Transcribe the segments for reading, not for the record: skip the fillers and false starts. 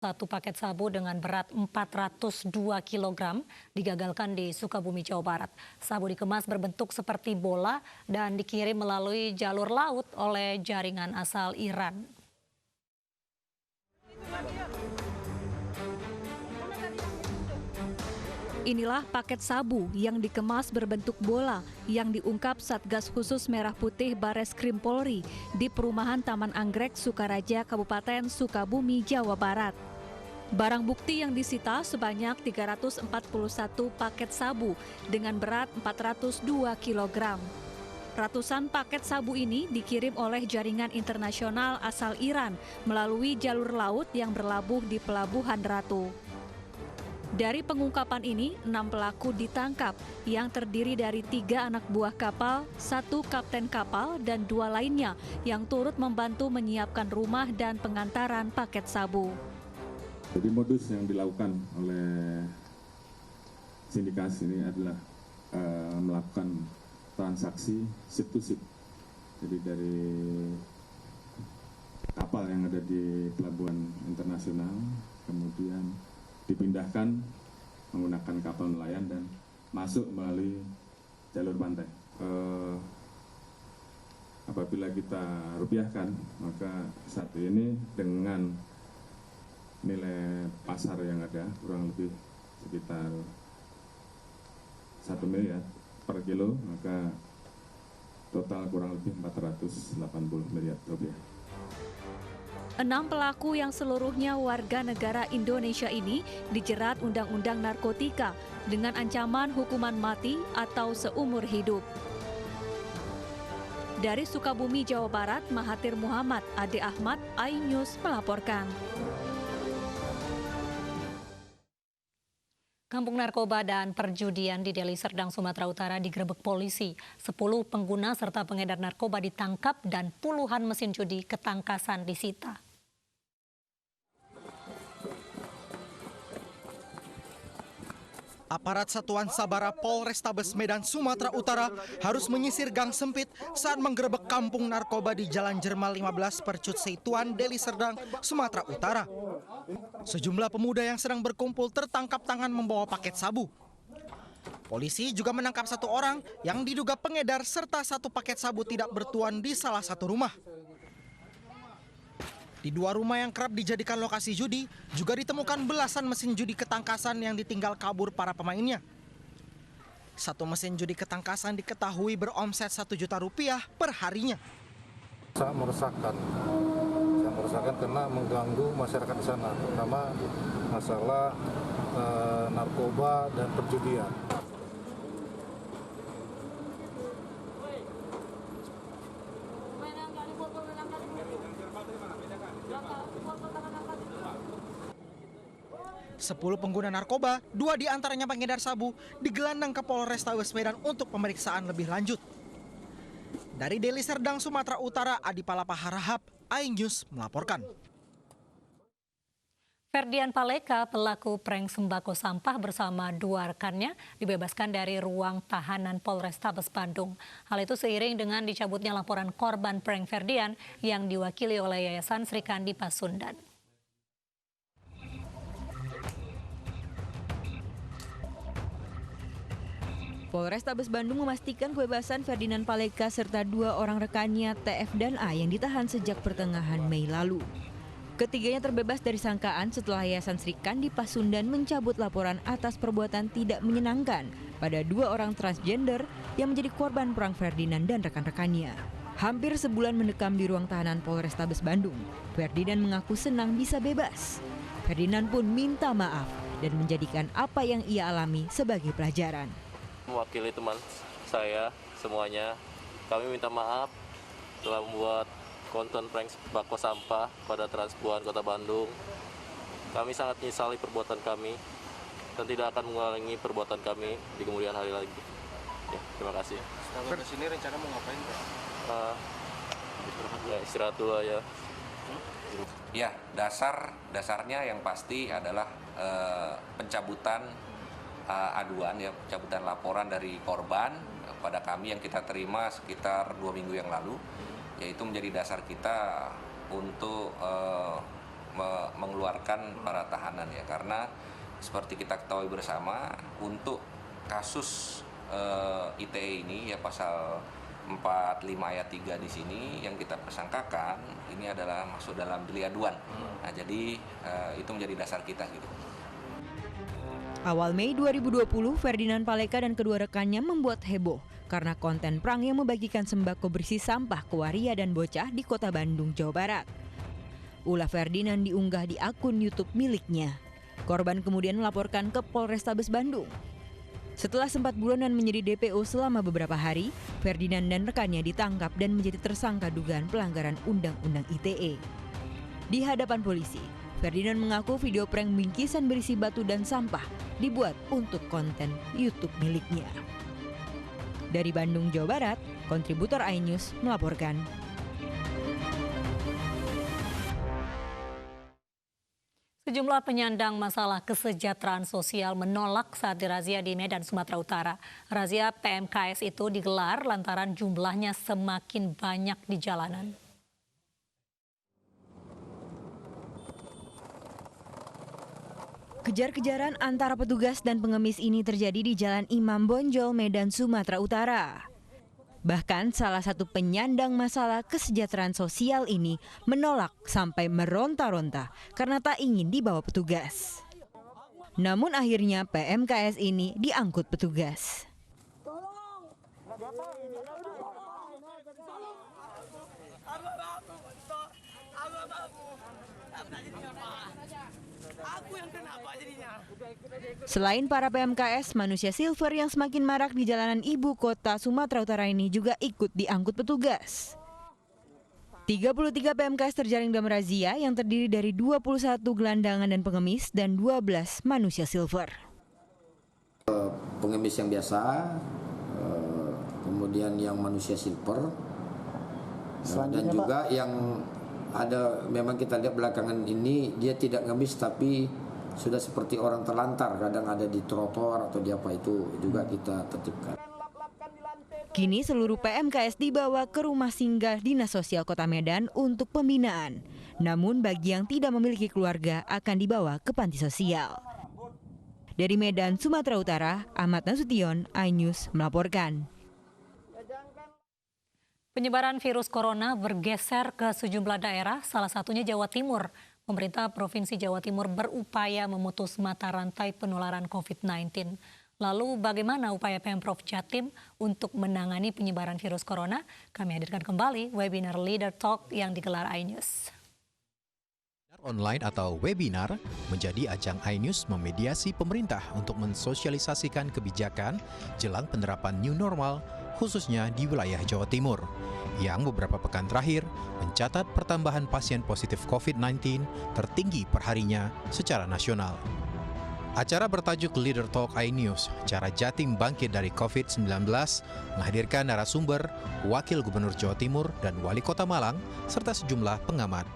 Satu paket sabu dengan berat 402 kg digagalkan di Sukabumi, Jawa Barat. Sabu dikemas berbentuk seperti bola dan dikirim melalui jalur laut oleh jaringan asal Iran. Inilah paket sabu yang dikemas berbentuk bola yang diungkap Satgas Khusus Merah Putih Bareskrim Polri di Perumahan Taman Anggrek, Sukaraja, Kabupaten Sukabumi, Jawa Barat. Barang bukti yang disita sebanyak 341 paket sabu dengan berat 402 kg. Ratusan paket sabu ini dikirim oleh jaringan internasional asal Iran melalui jalur laut yang berlabuh di Pelabuhan Ratu. Dari pengungkapan ini, 6 pelaku ditangkap yang terdiri dari 3 anak buah kapal, 1 kapten kapal, dan 2 lainnya yang turut membantu menyiapkan rumah dan pengantaran paket sabu. Jadi modus yang dilakukan oleh sindikasi ini adalah melakukan transaksi ship to ship. Jadi dari kapal yang ada di pelabuhan internasional, kemudian dipindahkan menggunakan kapal nelayan dan masuk melalui jalur pantai. Apabila kita rupiahkan, maka saat ini dengan nilai pasar yang ada kurang lebih sekitar 1 miliar per kilo, maka total kurang lebih 480 miliar rupiah. 6 pelaku yang seluruhnya warga negara Indonesia ini dijerat Undang-Undang Narkotika dengan ancaman hukuman mati atau seumur hidup. Dari Sukabumi, Jawa Barat, Mahathir Muhammad, Ade Ahmad, iNews melaporkan. Kampung narkoba dan perjudian di Deli Serdang, Sumatera Utara digerebek polisi. 10 pengguna serta pengedar narkoba ditangkap dan puluhan mesin judi ketangkasan disita. Aparat Satuan Sabara Polrestabes Medan, Sumatera Utara harus menyisir gang sempit saat menggerebek kampung narkoba di Jalan Jermal 15 Percut Seituan, Deli Serdang, Sumatera Utara. Sejumlah pemuda yang sedang berkumpul tertangkap tangan membawa paket sabu. Polisi juga menangkap 1 orang yang diduga pengedar serta 1 paket sabu tidak bertuan di salah satu rumah. Di 2 rumah yang kerap dijadikan lokasi judi, juga ditemukan belasan mesin judi ketangkasan yang ditinggal kabur para pemainnya. 1 mesin judi ketangkasan diketahui beromset Rp1.000.000 per harinya. Sangat meresahkan karena mengganggu masyarakat di sana, terutama masalah narkoba dan perjudian. Sepuluh pengguna narkoba, 2 diantaranya pengedar sabu, digelandang ke Polrestabes Medan untuk pemeriksaan lebih lanjut. Dari Deli Serdang, Sumatera Utara, Adi Palapa Harahap, iNews melaporkan. Ferdian Paleka, pelaku prank sembako sampah bersama 2 rekannya, dibebaskan dari ruang tahanan Polrestabes Bandung. Hal itu seiring dengan dicabutnya laporan korban prank Ferdian yang diwakili oleh Yayasan Sri Kandi Pasundan. Polrestabes Bandung memastikan kebebasan Ferdinand Paleka serta 2 orang rekannya TF dan A yang ditahan sejak pertengahan Mei lalu. Ketiganya terbebas dari sangkaan setelah Yayasan Sri Kandi Pasundan mencabut laporan atas perbuatan tidak menyenangkan pada 2 orang transgender yang menjadi korban perang Ferdinand dan rekan-rekannya. Hampir sebulan mendekam di ruang tahanan Polrestabes Bandung, Ferdinand mengaku senang bisa bebas. Ferdinand pun minta maaf dan menjadikan apa yang ia alami sebagai pelajaran. Mewakili teman saya semuanya, kami minta maaf telah membuat konten prank bako sampah pada Transpuan Kota Bandung. Kami sangat menyesali perbuatan kami dan tidak akan mengulangi perbuatan kami di kemudian hari lagi. Ya, terima kasih. Setelah ke sini rencana mau ngapain, Pak? Ya, istirahat dulu ya. Ya, dasarnya yang pasti adalah pencabutan aduan, ya, pencabutan laporan dari korban pada kami yang kita terima sekitar 2 minggu yang lalu, yaitu menjadi dasar kita untuk mengeluarkan para tahanan ya, karena seperti kita ketahui bersama untuk kasus ITE ini ya pasal 45 ayat 3 di sini yang kita persangkakan ini adalah masuk dalam delik aduan. Nah, jadi itu menjadi dasar kita gitu. Awal Mei 2020, Ferdinand Paleka dan kedua rekannya membuat heboh karena konten prank yang membagikan sembako berisi sampah ke waria dan bocah di Kota Bandung, Jawa Barat. Ulah Ferdinand diunggah di akun YouTube miliknya. Korban kemudian melaporkan ke Polrestabes Bandung. Setelah sempat buronan menjadi DPO selama beberapa hari, Ferdinand dan rekannya ditangkap dan menjadi tersangka dugaan pelanggaran Undang-Undang ITE. Di hadapan polisi, Ferdinand mengaku video prank bingkisan berisi batu dan sampah dibuat untuk konten YouTube miliknya. Dari Bandung, Jawa Barat, kontributor iNews melaporkan. Sejumlah penyandang masalah kesejahteraan sosial menolak saat dirazia di Medan, Sumatera Utara. Razia PMKS itu digelar lantaran jumlahnya semakin banyak di jalanan. Kejar-kejaran antara petugas dan pengemis ini terjadi di Jalan Imam Bonjol, Medan, Sumatera Utara. Bahkan salah satu penyandang masalah kesejahteraan sosial ini menolak sampai meronta-ronta karena tak ingin dibawa petugas. Namun akhirnya PMKS ini diangkut petugas. Selain para PMKS, manusia silver yang semakin marak di jalanan ibu kota Sumatera Utara ini juga ikut diangkut petugas. 33 PMKS terjaring dalam razia yang terdiri dari 21 gelandangan dan pengemis dan 12 manusia silver. Pengemis yang biasa, kemudian yang manusia silver, dan juga yang ada memang kita lihat belakangan ini dia tidak ngemis tapi sudah seperti orang terlantar, kadang ada di trotoar atau di apa, itu juga kita tertibkan. Kini seluruh PMKS dibawa ke rumah singgah Dinas Sosial Kota Medan untuk pembinaan. Namun bagi yang tidak memiliki keluarga akan dibawa ke panti sosial. Dari Medan, Sumatera Utara, Ahmad Nasution, iNews melaporkan. Penyebaran virus corona bergeser ke sejumlah daerah, salah satunya Jawa Timur. Pemerintah Provinsi Jawa Timur berupaya memutus mata rantai penularan COVID-19. Lalu bagaimana upaya Pemprov Jatim untuk menangani penyebaran virus corona? Kami hadirkan kembali webinar Leader Talk yang digelar iNews. Online atau webinar menjadi ajang iNews memediasi pemerintah untuk mensosialisasikan kebijakan jelang penerapan new normal, khususnya di wilayah Jawa Timur, yang beberapa pekan terakhir mencatat pertambahan pasien positif COVID-19 tertinggi perharinya secara nasional. Acara bertajuk Leader Talk iNews, cara Jatim bangkit dari COVID-19, menghadirkan narasumber, Wakil Gubernur Jawa Timur dan Wali Kota Malang, serta sejumlah pengamat.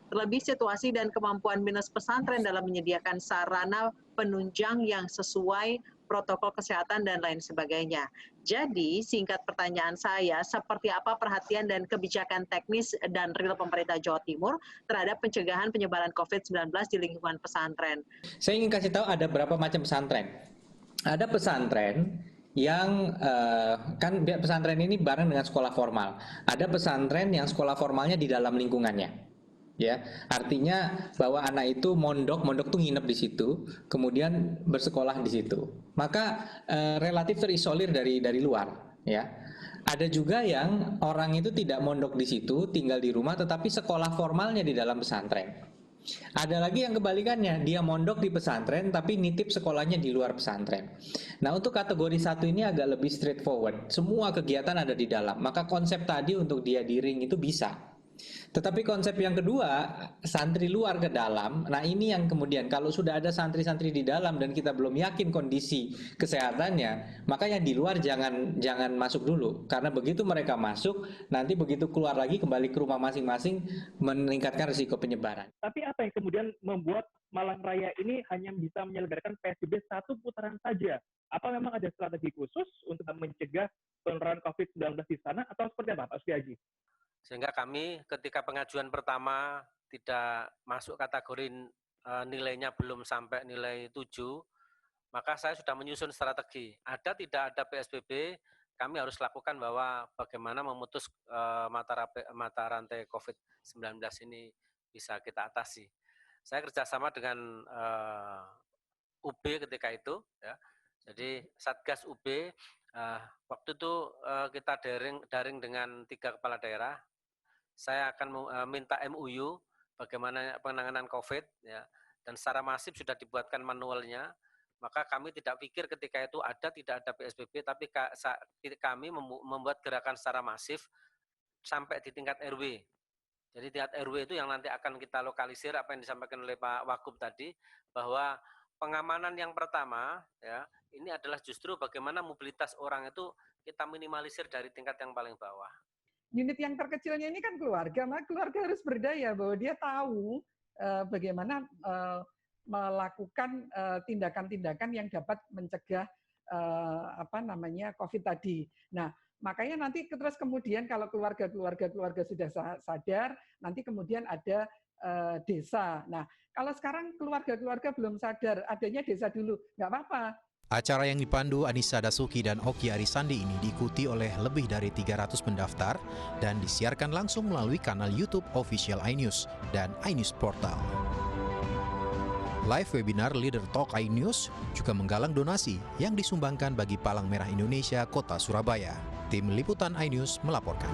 Terlebih situasi dan kemampuan dinas pesantren dalam menyediakan sarana penunjang yang sesuai protokol kesehatan dan lain sebagainya. Jadi singkat pertanyaan saya, seperti apa perhatian dan kebijakan teknis dan real pemerintah Jawa Timur terhadap pencegahan penyebaran COVID-19 di lingkungan pesantren? Saya ingin kasih tahu ada berapa macam pesantren. Ada pesantren yang kan pesantren ini bareng dengan sekolah formal. Ada pesantren yang sekolah formalnya di dalam lingkungannya. Ya, artinya bahwa anak itu mondok tuh nginep di situ, kemudian bersekolah di situ. Maka relatif terisolir dari luar, ya. Ada juga yang orang itu tidak mondok di situ, tinggal di rumah, tetapi sekolah formalnya di dalam pesantren. Ada lagi yang kebalikannya, dia mondok di pesantren tapi nitip sekolahnya di luar pesantren. Nah, untuk kategori satu ini agak lebih straightforward. Semua kegiatan ada di dalam. Maka konsep tadi untuk dia di ring itu bisa. Tetapi konsep yang kedua, santri luar ke dalam, nah ini yang kemudian kalau sudah ada santri-santri di dalam dan kita belum yakin kondisi kesehatannya, maka yang di luar jangan masuk dulu. Karena begitu mereka masuk, nanti begitu keluar lagi kembali ke rumah masing-masing meningkatkan risiko penyebaran. Tapi apa yang kemudian membuat Malang Raya ini hanya bisa menyelenggarakan PSBB satu putaran saja? Apa memang ada strategi khusus untuk mencegah penularan COVID-19 di sana atau seperti apa, Pak Sutiaji? Sehingga kami ketika pengajuan pertama tidak masuk kategori nilainya belum sampai nilai 7, maka saya sudah menyusun strategi. Ada tidak ada PSBB, kami harus lakukan bahwa bagaimana memutus mata rantai COVID-19 ini bisa kita atasi. Saya kerjasama dengan UB ketika itu, ya. Jadi Satgas UB, waktu itu kita daring dengan 3 kepala daerah. Saya akan minta MUU bagaimana penanganan COVID, ya, dan secara masif sudah dibuatkan manualnya. Maka kami tidak pikir ketika itu tidak ada PSBB, tapi kami membuat gerakan secara masif sampai di tingkat RW. Jadi tingkat RW itu yang nanti akan kita lokalisir apa yang disampaikan oleh Pak Wagub tadi, bahwa pengamanan yang pertama, ya, ini adalah justru bagaimana mobilitas orang itu kita minimalisir dari tingkat yang paling bawah. Unit yang terkecilnya ini kan keluarga, maka keluarga harus berdaya bahwa dia tahu bagaimana melakukan tindakan-tindakan yang dapat mencegah COVID tadi. Nah, makanya nanti terus kemudian kalau keluarga sudah sadar, nanti kemudian ada desa. Nah, kalau sekarang keluarga belum sadar, adanya desa dulu, nggak apa-apa. Acara yang dipandu Anissa Dasuki dan Oki Arisandi ini diikuti oleh lebih dari 300 pendaftar dan disiarkan langsung melalui kanal YouTube official iNews dan iNews Portal. Live webinar Leader Talk iNews juga menggalang donasi yang disumbangkan bagi Palang Merah Indonesia Kota Surabaya. Tim Liputan iNews melaporkan.